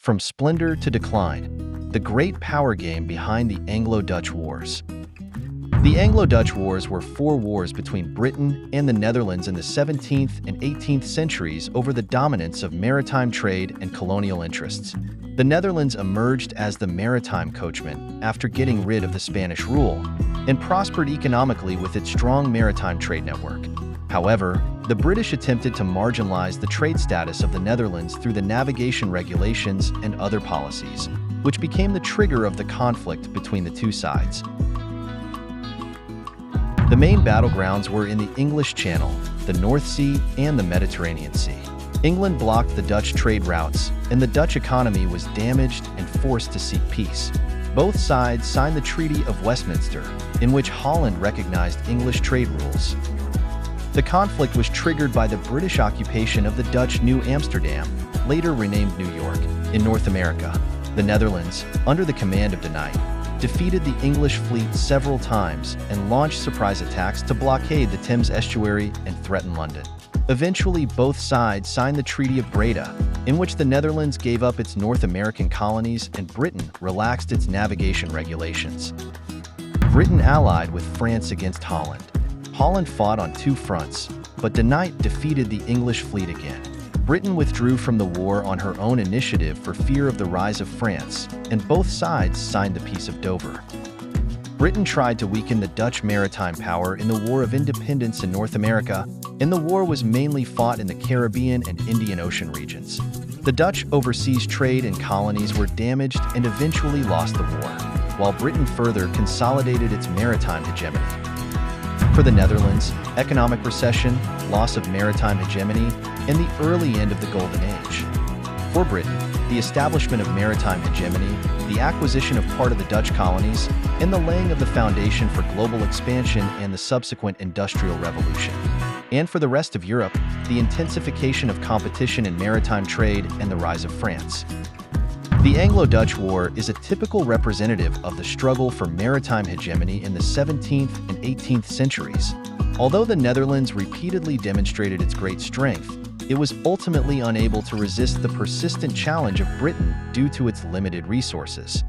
From splendor to decline, the great power game behind the Anglo-Dutch Wars. The Anglo-Dutch Wars were 4 wars between Britain and the Netherlands in the 17th and 18th centuries over the dominance of maritime trade and colonial interests. The Netherlands emerged as the Maritime Coachman after getting rid of the Spanish rule and prospered economically with its strong maritime trade network. However, the British attempted to marginalize the trade status of the Netherlands through the navigation regulations and other policies, which became the trigger of the conflict between the two sides. The main battlegrounds were in the English Channel, the North Sea, and the Mediterranean Sea. England blocked the Dutch trade routes, and the Dutch economy was damaged and forced to seek peace. Both sides signed the Treaty of Westminster, in which Holland recognized English trade rules. The conflict was triggered by the British occupation of the Dutch New Amsterdam, later renamed New York, in North America. The Netherlands, under the command of De Knight, defeated the English fleet several times and launched surprise attacks to blockade the Thames estuary and threaten London. Eventually, both sides signed the Treaty of Breda, in which the Netherlands gave up its North American colonies and Britain relaxed its navigation regulations. Britain allied with France against Holland. Holland fought on 2 fronts, but De Knight defeated the English fleet again. Britain withdrew from the war on her own initiative for fear of the rise of France, and both sides signed the Peace of Dover. Britain tried to weaken the Dutch maritime power in the War of Independence in North America, and the war was mainly fought in the Caribbean and Indian Ocean regions. The Dutch overseas trade and colonies were damaged and eventually lost the war, while Britain further consolidated its maritime hegemony. For the Netherlands, economic recession, loss of maritime hegemony, and the early end of the Golden Age. For Britain, the establishment of maritime hegemony, the acquisition of part of the Dutch colonies, and the laying of the foundation for global expansion and the subsequent Industrial Revolution. And for the rest of Europe, the intensification of competition in maritime trade and the rise of France. The Anglo-Dutch War is a typical representative of the struggle for maritime hegemony in the 17th and 18th centuries. Although the Netherlands repeatedly demonstrated its great strength, it was ultimately unable to resist the persistent challenge of Britain due to its limited resources.